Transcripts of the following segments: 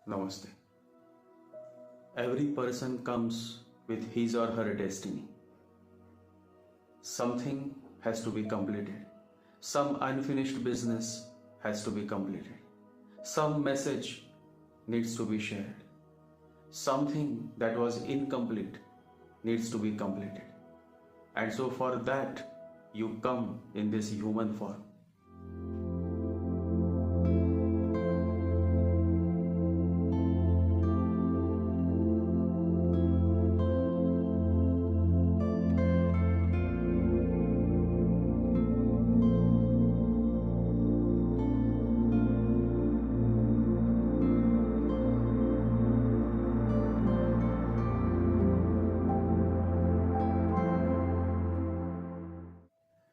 Namaste. Every person comes with his or her destiny. Something has to be completed. Some unfinished business has to be completed. Some message needs to be shared. Something that was incomplete needs to be completed. And so for that, you come in this human form.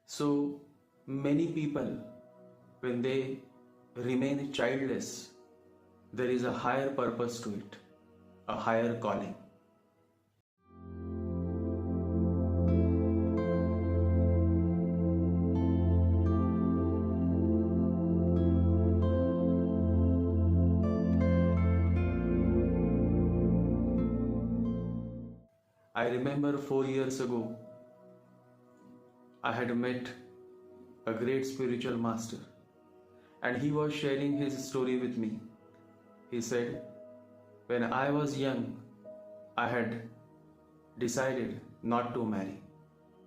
So many people, when they remain childless, there is a higher purpose to it, a higher calling. I remember 4 years ago, I had met a great spiritual master, and he was sharing his story with me. He said, when I was young, I had decided not to marry.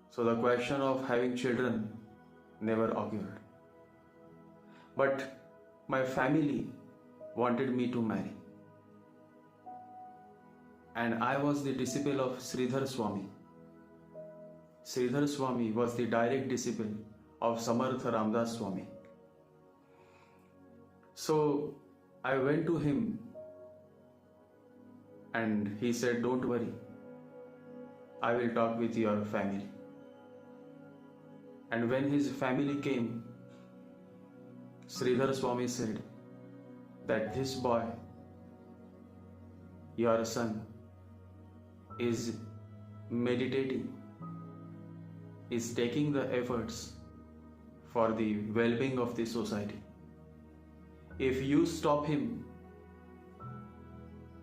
So the question of having children never occurred. But my family wanted me to marry. And I was the disciple of Sridhar Swami. Sridhar Swami was the direct disciple of Samartha Ramdas Swami. So I went to him and he said, don't worry, I will talk with your family. And when his family came, Sridhar Swami said that this boy, your son, is meditating, is taking the efforts for the well-being of the society. If you stop him,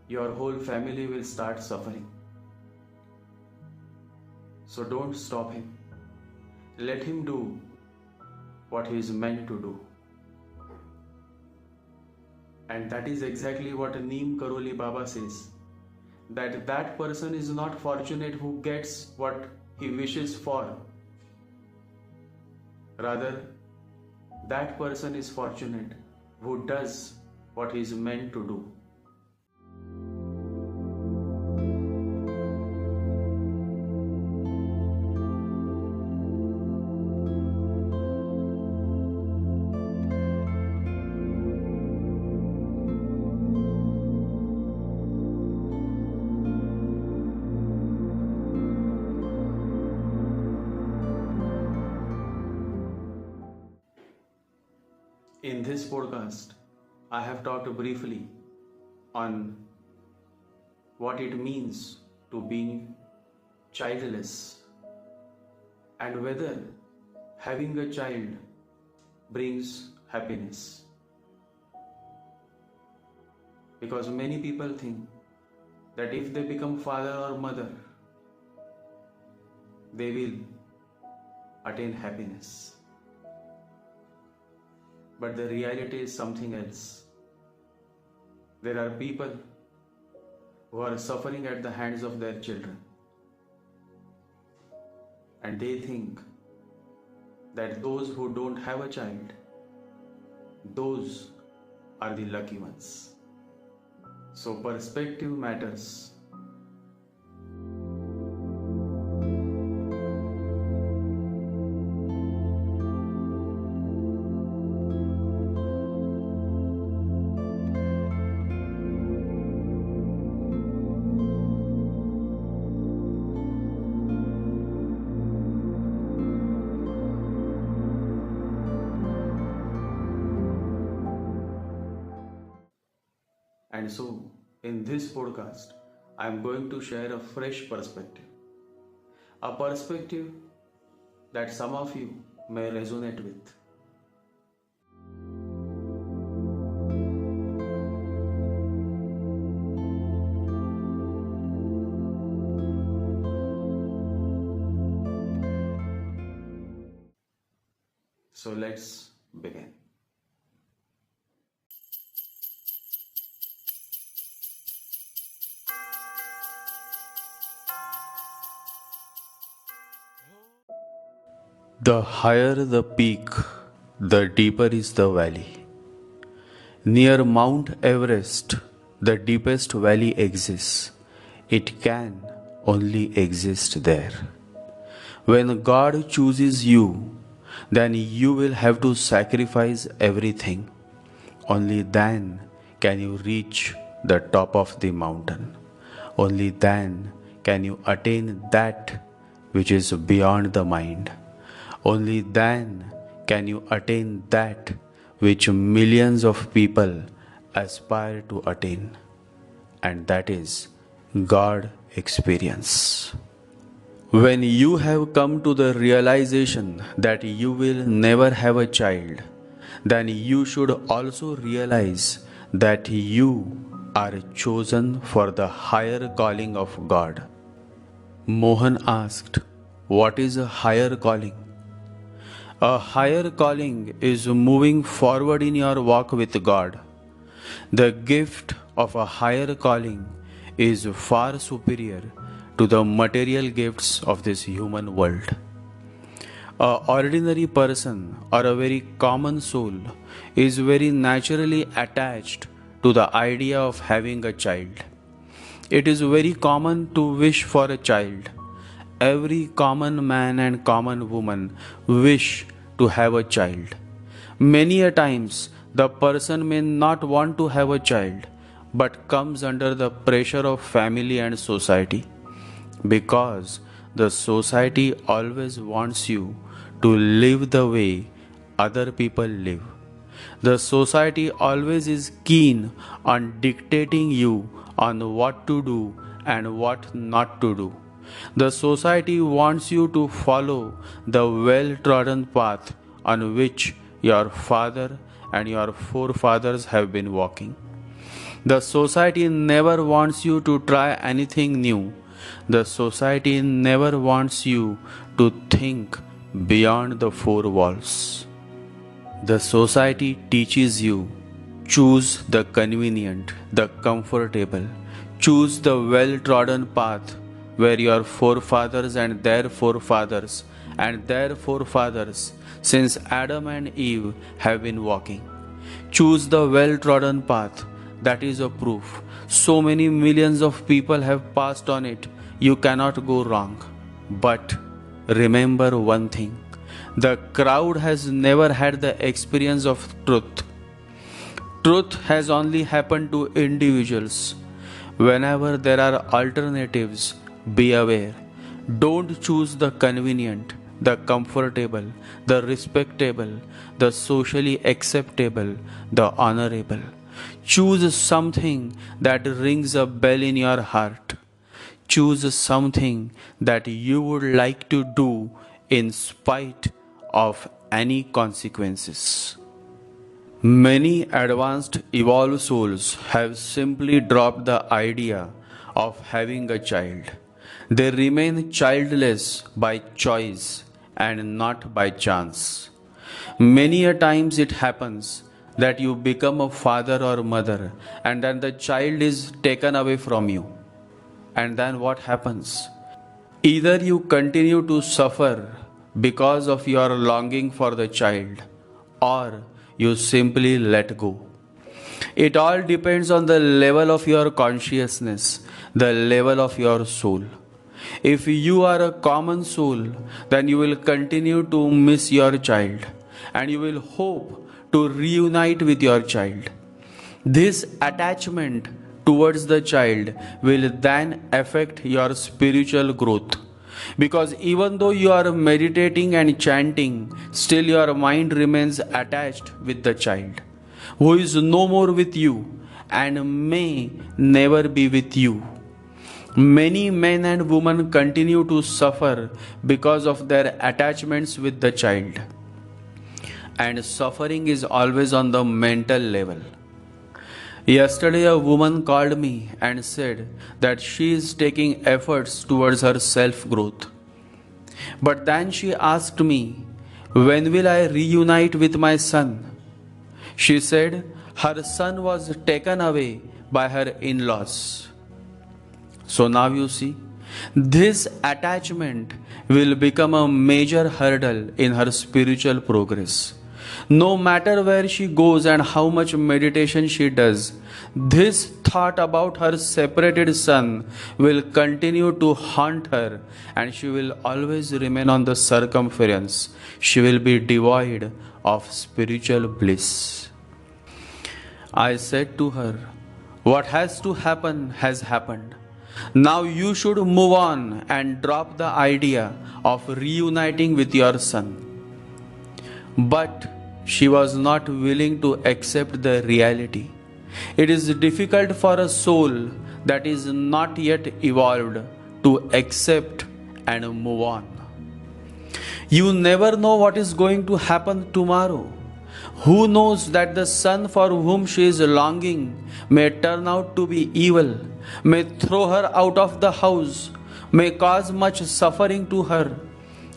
your whole family will start suffering. So don't stop him. Let him do what he is meant to do. And that is exactly what Neem Karoli Baba says, that person is not fortunate who gets what he wishes for. Rather, that person is fortunate who does what he is meant to do. In this podcast, I have talked briefly on what it means to being childless and whether having a child brings happiness. Because many people think that if they become father or mother, they will attain happiness. But the reality is something else. There are people who are suffering at the hands of their children, and they think that those who don't have a child, those are the lucky ones. So perspective matters. And so, in this podcast, I am going to share a fresh perspective. A perspective that some of you may resonate with. So let's begin. The higher the peak, the deeper is the valley. Near Mount Everest, the deepest valley exists. It can only exist there. When God chooses you, then you will have to sacrifice everything. Only then can you reach the top of the mountain. Only then can you attain that which is beyond the mind. Only then can you attain that which millions of people aspire to attain, and that is God experience. When you have come to the realization that you will never have a child, then you should also realize that you are chosen for the higher calling of God. Mohan asked, "What is a higher calling?" A higher calling is moving forward in your walk with God. The gift of a higher calling is far superior to the material gifts of this human world. An ordinary person or a very common soul is very naturally attached to the idea of having a child. It is very common to wish for a child. Every common man and common woman wish to have a child. Many a times the person may not want to have a child but comes under the pressure of family and society, because the society always wants you to live the way other people live. The society always is keen on dictating you on what to do and what not to do. The society wants you to follow the well-trodden path on which your father and your forefathers have been walking. The society never wants you to try anything new. The society never wants you to think beyond the four walls. The society teaches you, choose the convenient, the comfortable, choose the well-trodden path where your forefathers and their forefathers and their forefathers since Adam and Eve have been walking. Choose the well-trodden path. That is a proof. So many millions of people have passed on it. You cannot go wrong. But remember one thing. The crowd has never had the experience of truth. Truth has only happened to individuals. Whenever there are alternatives, be aware. Don't choose the convenient, the comfortable, the respectable, the socially acceptable, the honorable. Choose something that rings a bell in your heart. Choose something that you would like to do in spite of any consequences. Many advanced evolved souls have simply dropped the idea of having a child. They remain childless by choice and not by chance. Many a times it happens that you become a father or mother and then the child is taken away from you. And then what happens? Either you continue to suffer because of your longing for the child, or you simply let go. It all depends on the level of your consciousness, the level of your soul. If you are a common soul, then you will continue to miss your child and you will hope to reunite with your child. This attachment towards the child will then affect your spiritual growth. Because even though you are meditating and chanting, still your mind remains attached with the child, who is no more with you and may never be with you. Many men and women continue to suffer because of their attachments with the child. And suffering is always on the mental level. Yesterday a woman called me and said that she is taking efforts towards her self-growth. But then she asked me, When will I reunite with my son? She said her son was taken away by her in-laws. So now you see, this attachment will become a major hurdle in her spiritual progress. No matter where she goes and how much meditation she does, this thought about her separated son will continue to haunt her, and she will always remain on the circumference. She will be devoid of spiritual bliss. I said to her, what has to happen has happened. Now you should move on and drop the idea of reuniting with your son. But she was not willing to accept the reality. It is difficult for a soul that is not yet evolved to accept and move on. You never know what is going to happen tomorrow. Who knows that the son for whom she is longing may turn out to be evil, may throw her out of the house, may cause much suffering to her.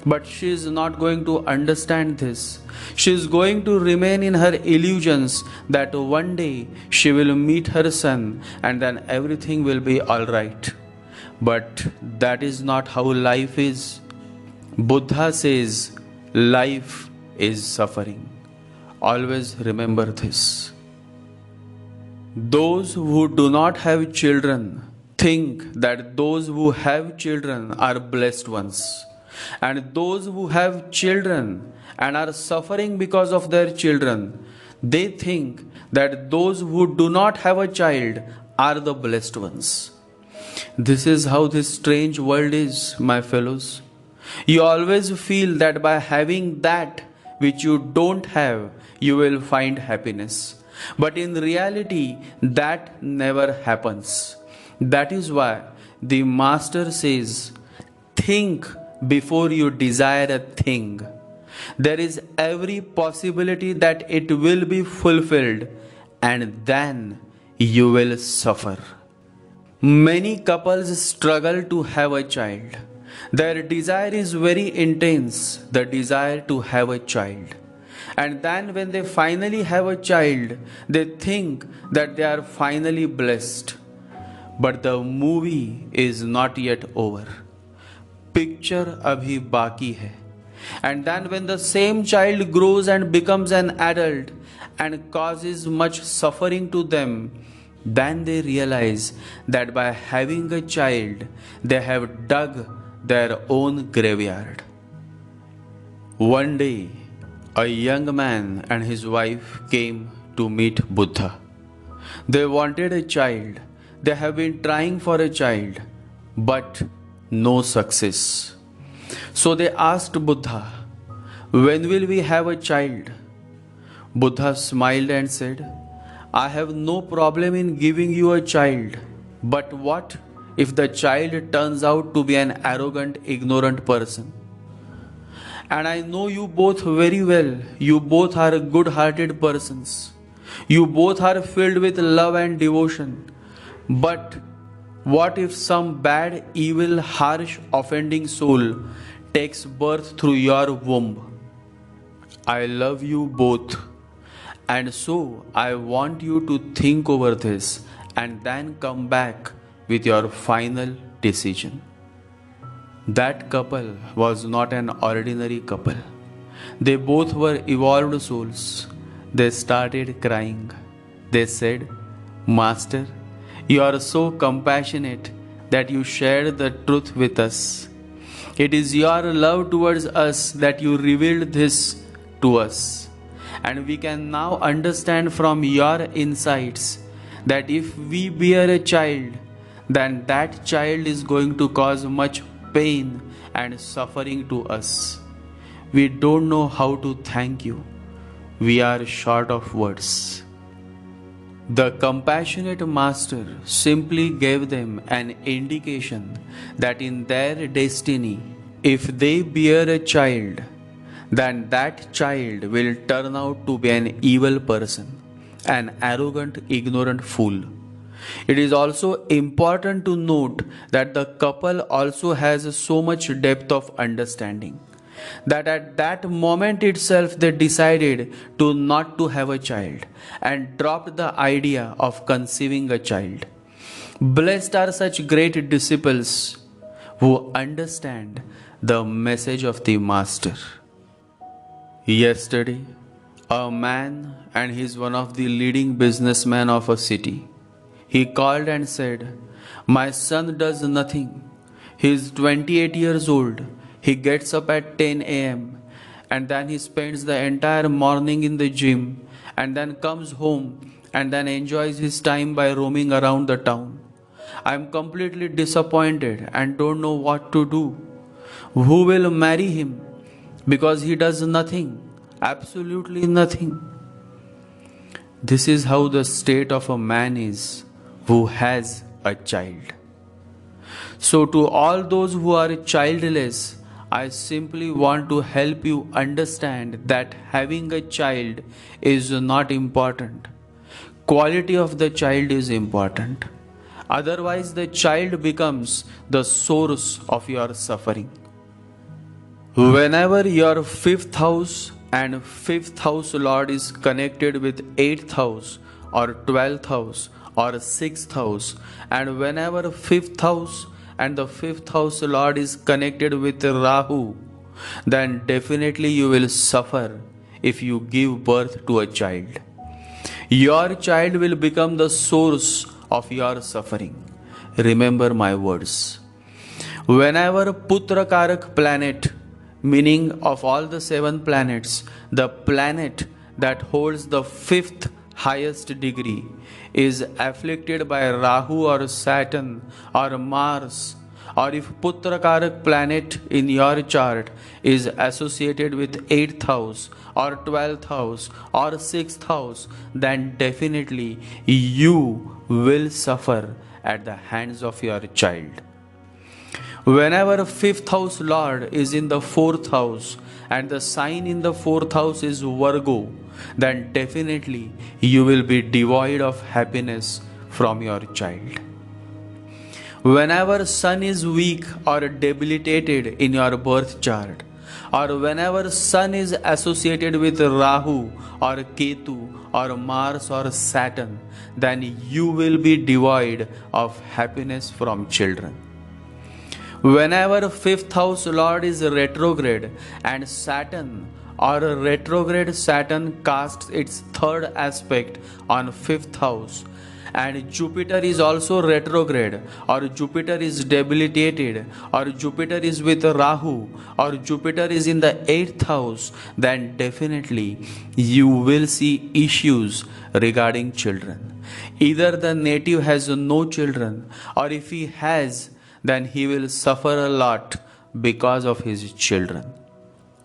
But she is not going to understand this. She is going to remain in her illusions that one day she will meet her son and then everything will be alright. But that is not how life is. Buddha says life is suffering. Always remember this. Those who do not have children think that those who have children are blessed ones. And those who have children and are suffering because of their children, they think that those who do not have a child are the blessed ones. This is how this strange world is, my fellows. You always feel that by having that which you don't have, you will find happiness. But in reality, that never happens. That is why the Master says, think before you desire a thing. There is every possibility that it will be fulfilled, and then you will suffer. Many couples struggle to have a child. Their desire is very intense, the desire to have a child. And then when they finally have a child, they think that they are finally blessed. But the movie is not yet over. Picture abhi baki hai. And then when the same child grows and becomes an adult and causes much suffering to them, then they realize that by having a child, they have dug their own graveyard. One day, a young man and his wife came to meet Buddha. They wanted a child. They have been trying for a child, but no success. So they asked Buddha, when will we have a child? Buddha smiled and said, I have no problem in giving you a child, but what if the child turns out to be an arrogant, ignorant person? And I know you both very well. You both are good-hearted persons. You both are filled with love and devotion. But what if some bad, evil, harsh, offending soul takes birth through your womb? I love you both, and so I want you to think over this and then come back with your final decision. That couple was not an ordinary couple. They both were evolved souls. They started crying. They said, Master, you are so compassionate that you shared the truth with us. It is your love towards us that you revealed this to us. And we can now understand from your insights that if we bear a child, then that child is going to cause much pain and suffering to us. We don't know how to thank you. We are short of words. The compassionate master simply gave them an indication that in their destiny, if they bear a child, then that child will turn out to be an evil person, an arrogant, ignorant fool. It is also important to note that the couple also has so much depth of understanding. that at that moment itself they decided to not to have a child and dropped the idea of conceiving a child. Blessed are such great disciples who understand the message of the Master. Yesterday, a man, and he is one of the leading businessmen of a city, he called and said, "My son does nothing. He is 28 years old. He gets up at 10 a.m. and then he spends the entire morning in the gym and then comes home and then enjoys his time by roaming around the town. I am completely disappointed and don't know what to do. Who will marry him? Because he does nothing, absolutely nothing." This is how the state of a man is who has a child. So, to all those who are childless, I simply want to help you understand that having a child is not important. Quality of the child is important. Otherwise, the child becomes the source of your suffering. Whenever your fifth house and fifth house lord is connected with 8th house or 12th house or 6th house, and whenever fifth house and the fifth house lord is connected with Rahu, then definitely you will suffer if you give birth to a child. Your child will become the source of your suffering. Remember my words. Whenever Putra Karak planet, meaning of all the 7 planets, the planet that holds the 5th highest degree is afflicted by Rahu or Saturn or Mars, or if Putra Karak planet in your chart is associated with 8th house or 12th house or 6th house, then definitely you will suffer at the hands of your child. Whenever 5th house lord is in the 4th house and the sign in the 4th house is Virgo, then definitely you will be devoid of happiness from your child. Whenever sun is weak or debilitated in your birth chart, or whenever sun is associated with Rahu or Ketu or Mars or Saturn, then you will be devoid of happiness from children. Whenever 5th house lord is retrograde and Saturn or retrograde Saturn casts its 3rd aspect on 5th house, and Jupiter is also retrograde, or Jupiter is debilitated, or Jupiter is with Rahu, or Jupiter is in the 8th house, then definitely you will see issues regarding children. Either the native has no children, or if he has, then he will suffer a lot because of his children.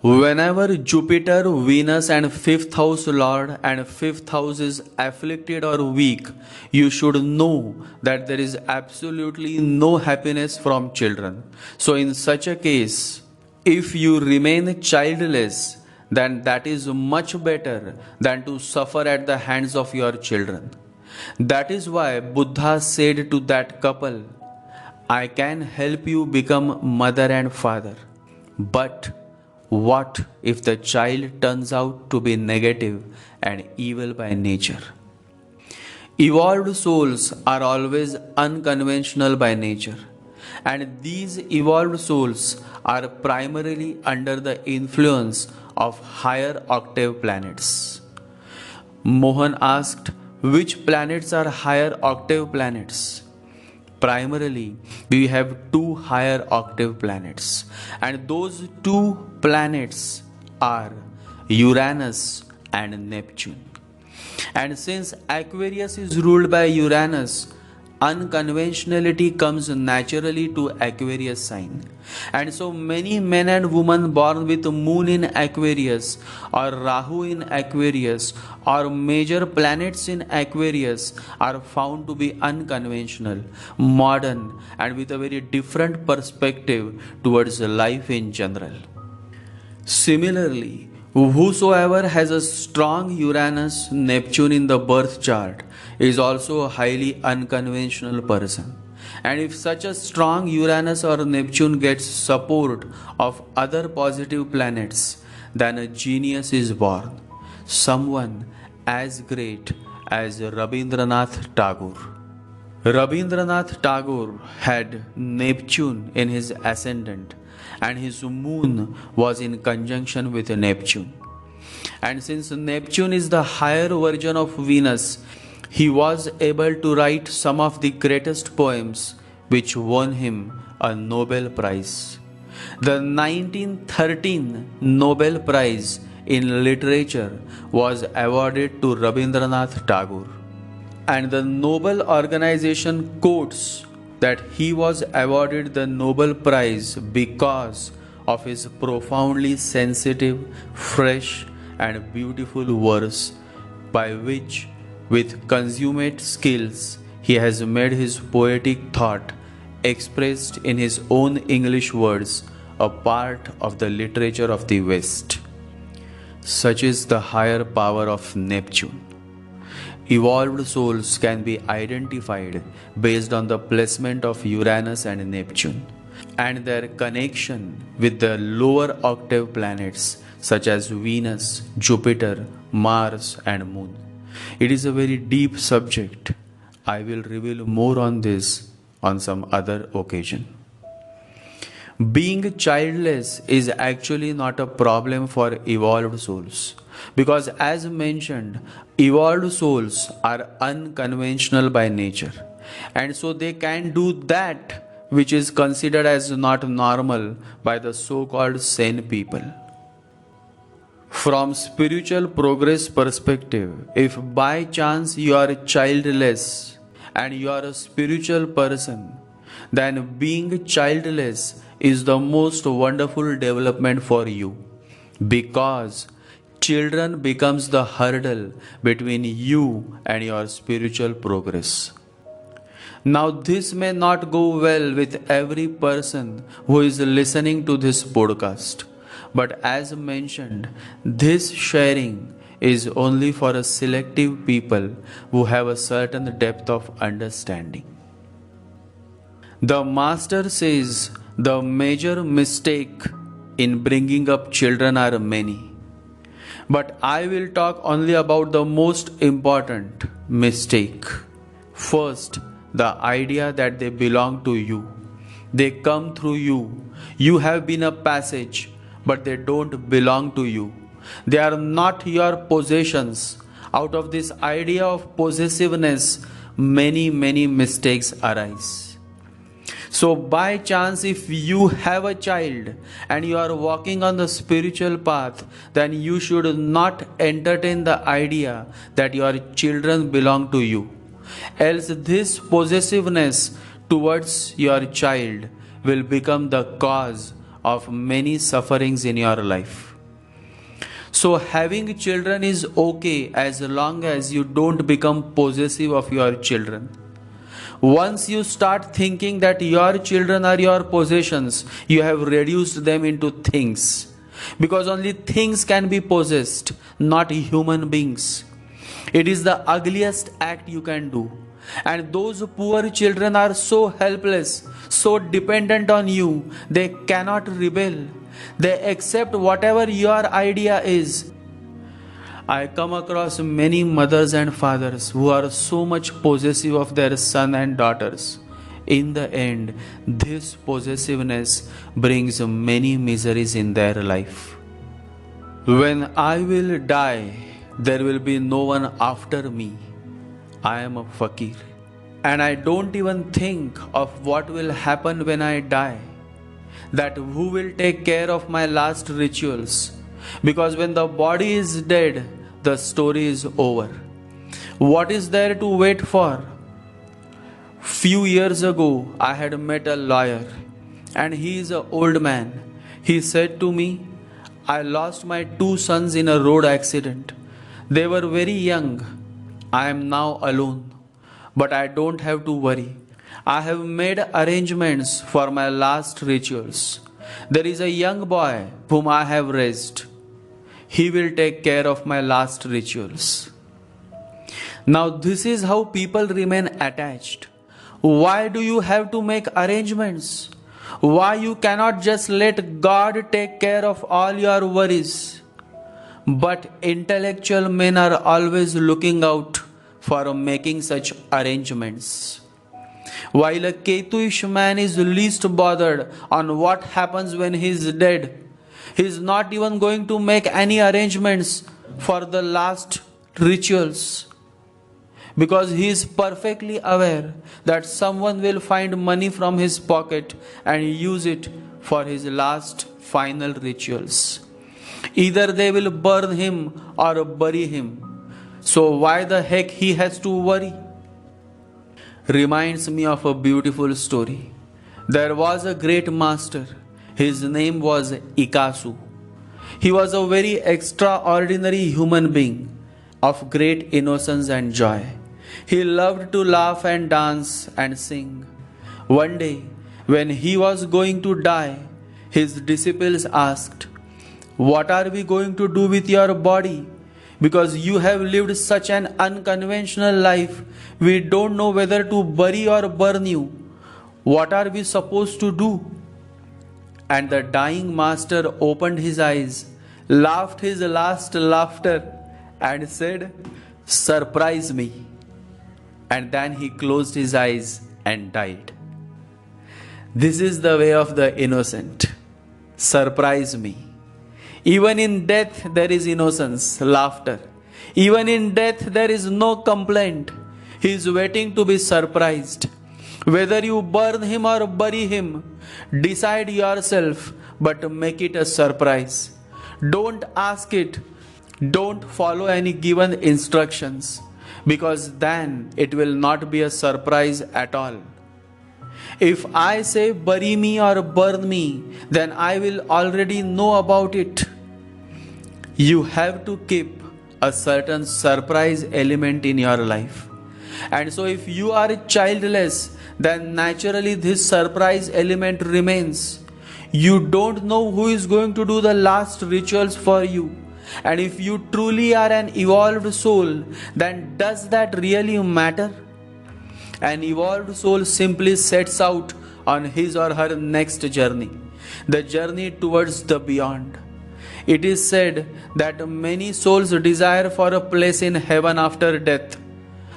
Whenever Jupiter, Venus and 5th house lord and 5th house is afflicted or weak, you should know that there is absolutely no happiness from children. So in such a case, if you remain childless, then that is much better than to suffer at the hands of your children. That is why Buddha said to that couple, "I can help you become mother and father, but what if the child turns out to be negative and evil by nature?" Evolved souls are always unconventional by nature, and these evolved souls are primarily under the influence of higher octave planets. Mohan asked, which planets are higher octave planets? Primarily, we have 2 higher octave planets, and those 2 planets are Uranus and Neptune. And since Aquarius is ruled by Uranus, unconventionality comes naturally to Aquarius sign. And so many men and women born with moon in Aquarius or Rahu in Aquarius or major planets in Aquarius are found to be unconventional, modern, and with a very different perspective towards life in general. Similarly, whosoever has a strong Uranus Neptune in the birth chart is also a highly unconventional person. And if such a strong Uranus or Neptune gets support of other positive planets, then a genius is born. Someone as great as Rabindranath Tagore. Rabindranath Tagore had Neptune in his ascendant, and his moon was in conjunction with Neptune. And since Neptune is the higher version of Venus, he was able to write some of the greatest poems which won him a Nobel Prize. The 1913 Nobel Prize in Literature was awarded to Rabindranath Tagore. And the Nobel organization quotes that he was awarded the Nobel Prize because of his profoundly sensitive, fresh, and beautiful verse, by which, with consummate skills, he has made his poetic thought, expressed in his own English words, a part of the literature of the West. Such is the higher power of Neptune. Evolved souls can be identified based on the placement of Uranus and Neptune and their connection with the lower octave planets such as Venus, Jupiter, Mars, and Moon. It is a very deep subject. I will reveal more on this on some other occasion. Being childless is actually not a problem for evolved souls, because as mentioned, evolved souls are unconventional by nature, and so they can do that which is considered as not normal by the so-called sane people. From spiritual progress perspective, if by chance you are childless and you are a spiritual person, then being childless is the most wonderful development for you, because children becomes the hurdle between you and your spiritual progress. Now this may not go well with every person who is listening to this podcast, but as mentioned, this sharing is only for a selective people who have a certain depth of understanding. The Master says the major mistake in bringing up children are many, but I will talk only about the most important mistake. First, the idea that they belong to you. They come through you. You have been a passage, but they don't belong to you. They are not your possessions. Out of this idea of possessiveness, many mistakes arise. So by chance, if you have a child and you are walking on the spiritual path, then you should not entertain the idea that your children belong to you. Else this possessiveness towards your child will become the cause of many sufferings in your life. So having children is okay as long as you don't become possessive of your children. Once you start thinking that your children are your possessions, you have reduced them into things. Because only things can be possessed, not human beings. It is the ugliest act you can do. And those poor children are so helpless, so dependent on you, they cannot rebel. They accept whatever your idea is. I come across many mothers and fathers who are so much possessive of their son and daughters. In the end, this possessiveness brings many miseries in their life. When I will die, there will be no one after me. I am a fakir. And I don't even think of what will happen when I die. That who will take care of my last rituals. Because when the body is dead, the story is over. What is there to wait for? Few years ago, I had met a lawyer, and he is an old man. He said to me, I lost my 2 sons in a road accident. They were very young. I am now alone, but I don't have to worry. I have made arrangements for my last rituals. There is a young boy whom I have raised. He will take care of my last rituals. Now this is how people remain attached. Why do you have to make arrangements? Why you cannot just let God take care of all your worries? But intellectual men are always looking out for making such arrangements. While a Ketuish man is least bothered on what happens when he is dead, he is not even going to make any arrangements for the last rituals, because he is perfectly aware that someone will find money from his pocket and use it for his last final rituals. Either they will burn him or bury him. So why the heck he has to worry? Reminds me of a beautiful story. There was a great master. His name was Ikasu. He was a very extraordinary human being of great innocence and joy. He loved to laugh and dance and sing. One day, when he was going to die, his disciples asked, "What are we going to do with your body? Because you have lived such an unconventional life, we don't know whether to bury or burn you. What are we supposed to do?" And the dying master opened his eyes, laughed his last laughter, and said, "Surprise me." And then he closed his eyes and died. This is the way of the innocent. Surprise me. Even in death there is innocence, laughter. Even in death there is no complaint. He is waiting to be surprised. Whether you burn him or bury him, decide yourself, but make it a surprise. Don't ask it. Don't follow any given instructions, because then it will not be a surprise at all. If I say bury me or burn me, then I will already know about it. You have to keep a certain surprise element in your life. And so if you are childless, then naturally this surprise element remains. You don't know who is going to do the last rituals for you. And if you truly are an evolved soul, then does that really matter? An evolved soul simply sets out on his or her next journey, the journey towards the beyond. It is said that many souls desire for a place in heaven after death.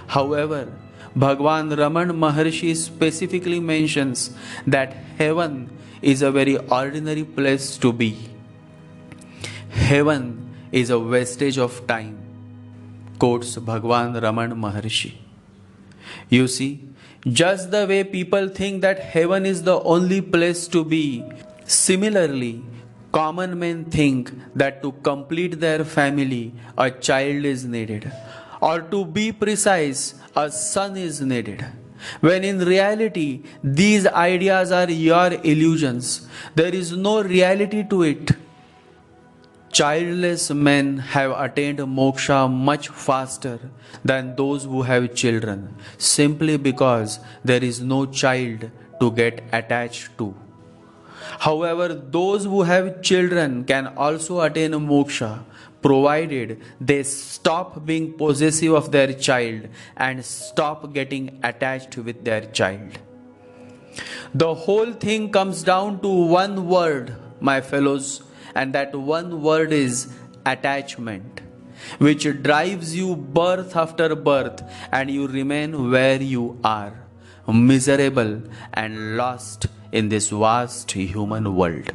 However, Bhagwan Raman Maharshi specifically mentions that heaven is a very ordinary place to be. Heaven is a vestige of time, quotes Bhagwan Raman Maharshi. You see, just the way people think that heaven is the only place to be, similarly, common men think that to complete their family, a child is needed, or to be precise, a son is needed. When in reality, these ideas are your illusions. There is no reality to it. Childless men have attained moksha much faster than those who have children, simply because there is no child to get attached to. However, those who have children can also attain moksha, provided they stop being possessive of their child and stop getting attached with their child. The whole thing comes down to one word, my fellows, and that one word is attachment, which drives you birth after birth, and you remain where you are, miserable and lost in this vast human world.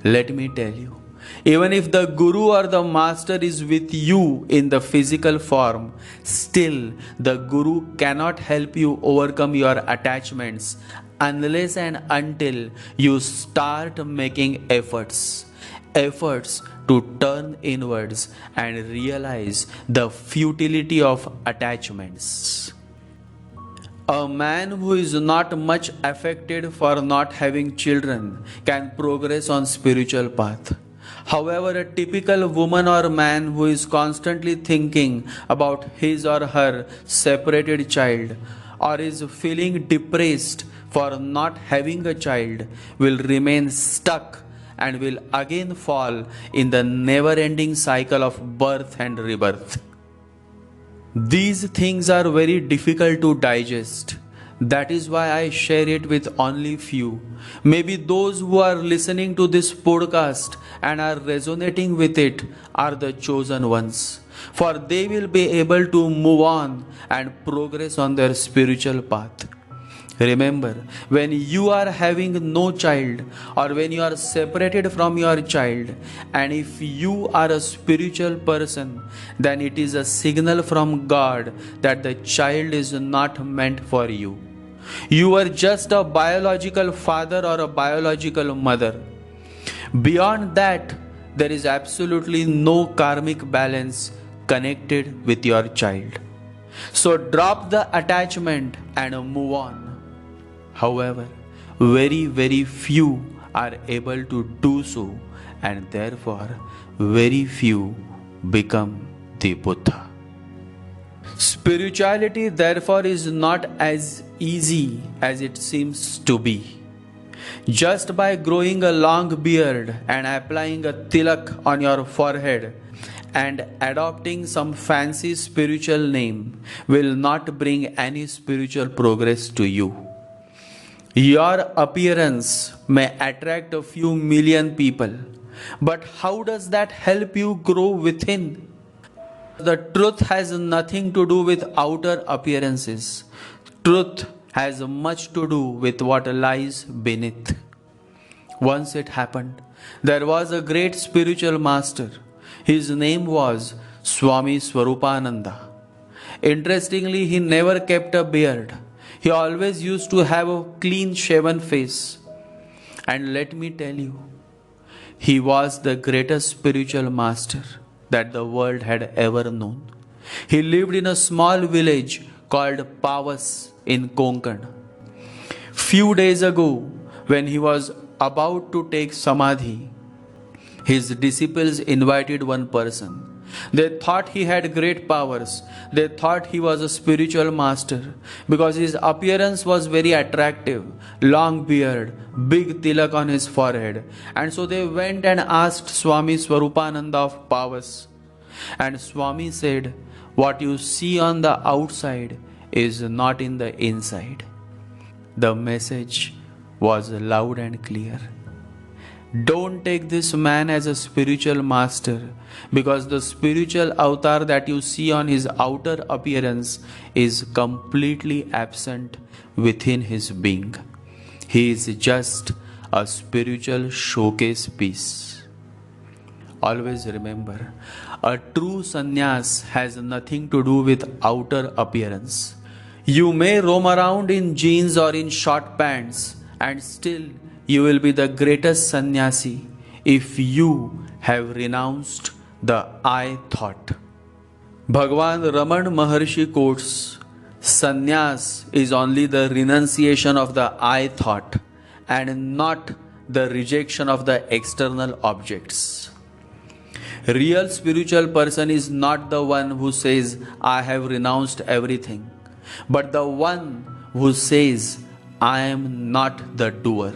Let me tell you, even if the guru or the master is with you in the physical form, still the guru cannot help you overcome your attachments unless and until you start making efforts to turn inwards and realize the futility of attachments. A man who is not much affected for not having children can progress on spiritual path. However, a typical woman or man who is constantly thinking about his or her separated child, or is feeling depressed for not having a child, will remain stuck and will again fall in the never-ending cycle of birth and rebirth. These things are very difficult to digest. That is why I share it with only few. Maybe those who are listening to this podcast and are resonating with it are the chosen ones. For they will be able to move on and progress on their spiritual path. Remember, when you are having no child or when you are separated from your child, and if you are a spiritual person, then it is a signal from God that the child is not meant for you. You are just a biological father or a biological mother. Beyond that, there is absolutely no karmic balance connected with your child. So drop the attachment and move on. However, very few are able to do so, and therefore very few become the Buddha. Spirituality therefore is not as easy as it seems to be. Just by growing a long beard and applying a tilak on your forehead and adopting some fancy spiritual name will not bring any spiritual progress to you. Your appearance may attract a few million people, but how does that help you grow within? The truth has nothing to do with outer appearances. Truth has much to do with what lies beneath. Once it happened, there was a great spiritual master. His name was Swami Swarupananda. Interestingly, he never kept a beard. He always used to have a clean shaven face. And let me tell you, he was the greatest spiritual master that the world had ever known. He lived in a small village called Pavas in Konkan. Few days ago, when he was about to take samadhi, his disciples invited one person. They thought he had great powers. They thought he was a spiritual master because his appearance was very attractive. Long beard, big tilak on his forehead. And so they went and asked Swami Swarupananda of Pavas. And Swami said, what you see on the outside is not in the inside. The message was loud and clear. Don't take this man as a spiritual master, because the spiritual avatar that you see on his outer appearance is completely absent within his being. He is just a spiritual showcase piece. Always remember, a true sannyas has nothing to do with outer appearance. You may roam around in jeans or in short pants, and still you will be the greatest sannyasi if you have renounced the I thought. Bhagwan Raman Maharshi quotes, sannyas is only the renunciation of the I thought and not the rejection of the external objects. Real spiritual person is not the one who says, I have renounced everything, but the one who says, I am not the doer.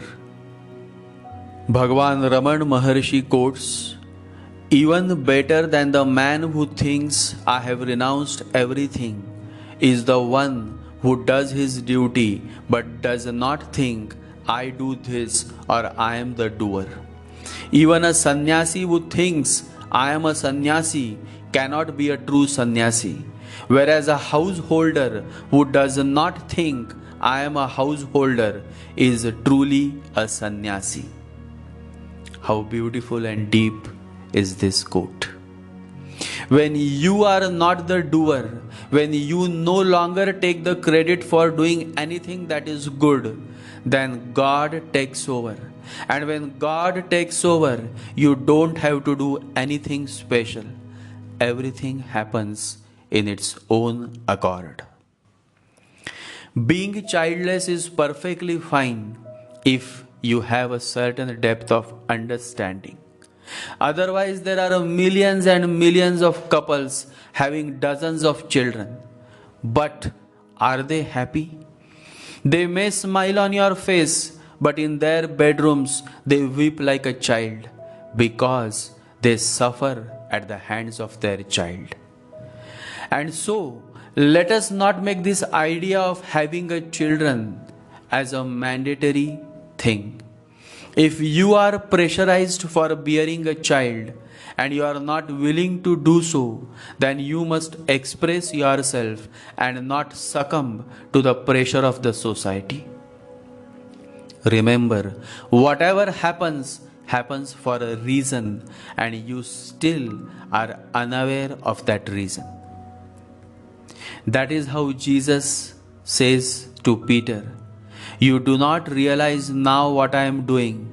Bhagwan Raman Maharshi quotes, even better than the man who thinks I have renounced everything is the one who does his duty but does not think I do this or I am the doer. Even a sannyasi who thinks I am a sannyasi cannot be a true sannyasi, whereas a householder who does not think I am a householder is truly a sannyasi. How beautiful and deep is this quote. When you are not the doer, when you no longer take the credit for doing anything that is good, then God takes over. And when God takes over, you don't have to do anything special. Everything happens in its own accord. Being childless is perfectly fine if you have a certain depth of understanding. Otherwise, there are millions and millions of couples having dozens of children. But are they happy? They may smile on your face, but in their bedrooms they weep like a child because they suffer at the hands of their child. And so, let us not make this idea of having a children as a mandatory thing. If you are pressurized for bearing a child and you are not willing to do so, then you must express yourself and not succumb to the pressure of the society. Remember, whatever happens, happens for a reason, and you still are unaware of that reason. That is how Jesus says to Peter, "You do not realize now what I am doing,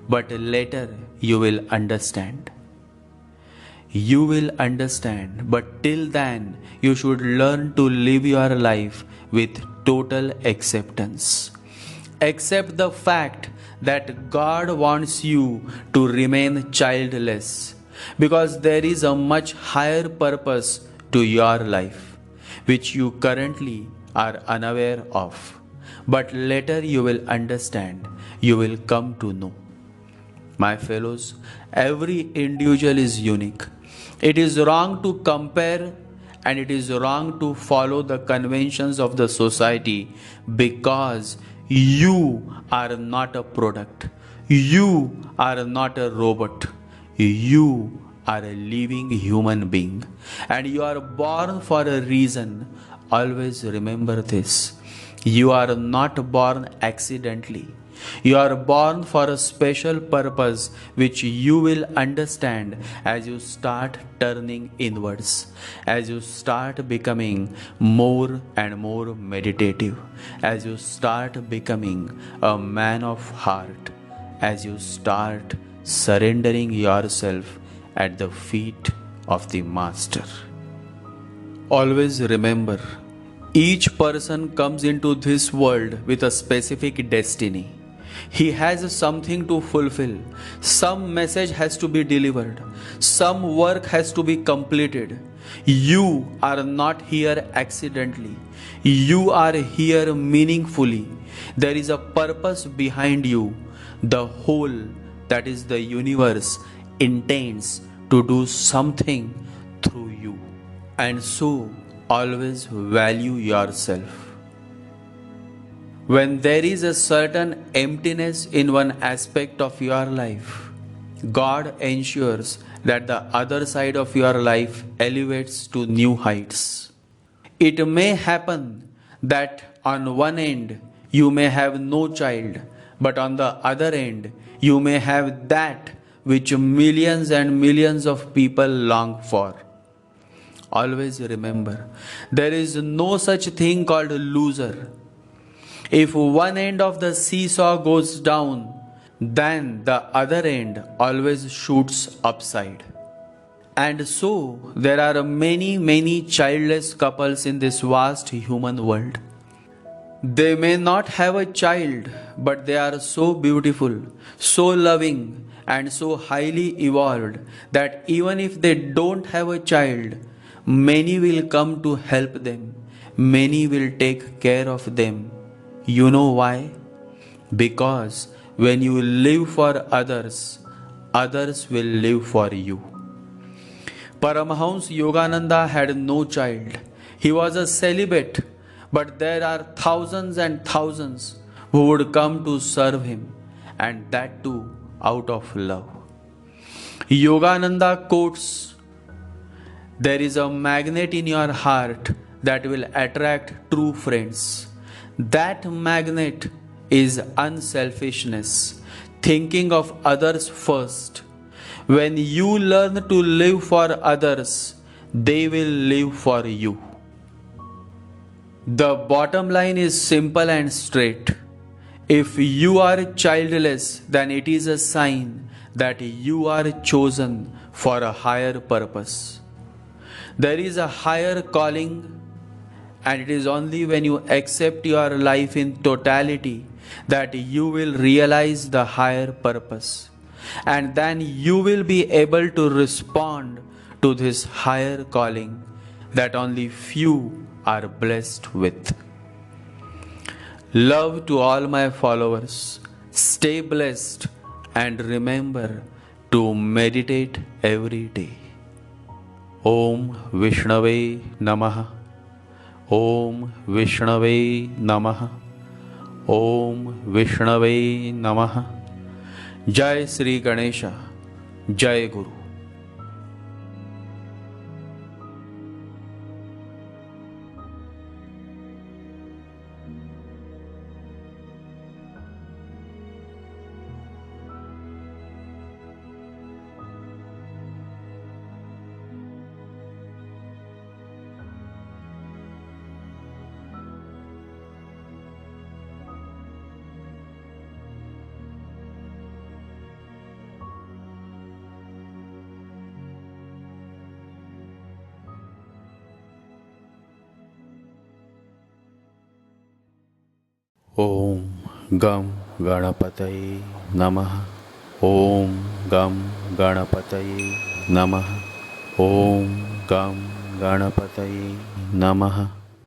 but later you will understand." You will understand, but till then you should learn to live your life with total acceptance. Accept the fact that God wants you to remain childless, because there is a much higher purpose to your life, which you currently are unaware of. But later you will understand, you will come to know. My fellows, every individual is unique. It is wrong to compare, and it is wrong to follow the conventions of the society, because you are not a product. You are not a robot. You are a living human being, and you are born for a reason. Always remember this. You are not born accidentally. You are born for a special purpose, which you will understand as you start turning inwards, as you start becoming more and more meditative, as you start becoming a man of heart, as you start surrendering yourself at the feet of the Master. Always remember, each person comes into this world with a specific destiny. He has something to fulfill. Some message has to be delivered. Some work has to be completed. You are not here accidentally. You are here meaningfully. There is a purpose behind you. The whole, that is the universe, intends to do something through you. And so, always value yourself. When there is a certain emptiness in one aspect of your life, God ensures that the other side of your life elevates to new heights. It may happen that on one end you may have no child, but on the other end you may have that which millions and millions of people long for. Always remember, there is no such thing called a loser. If one end of the seesaw goes down, then the other end always shoots upside. And so, there are many childless couples in this vast human world. They may not have a child, but they are so beautiful, so loving, and so highly evolved that even if they don't have a child, many will come to help them. Many will take care of them. You know why? Because when you live for others, others will live for you. Paramahansa Yogananda had no child. He was a celibate, but there are thousands and thousands who would come to serve him, and that too out of love. Yogananda quotes, "There is a magnet in your heart that will attract true friends. That magnet is unselfishness, thinking of others first. When you learn to live for others, they will live for you." The bottom line is simple and straight. If you are childless, then it is a sign that you are chosen for a higher purpose. There is a higher calling, and it is only when you accept your life in totality that you will realize the higher purpose. And then you will be able to respond to this higher calling that only few are blessed with. Love to all my followers. Stay blessed and remember to meditate every day. Om Vishnave Namaha. ओम विष्णवे नमः। ओम विष्णवे नमः। जय श्री गणेश। जय गुरु। ओम गम गणपतये नमः। ओम गम गणपतये नमः। ओम गम गणपतये नमः।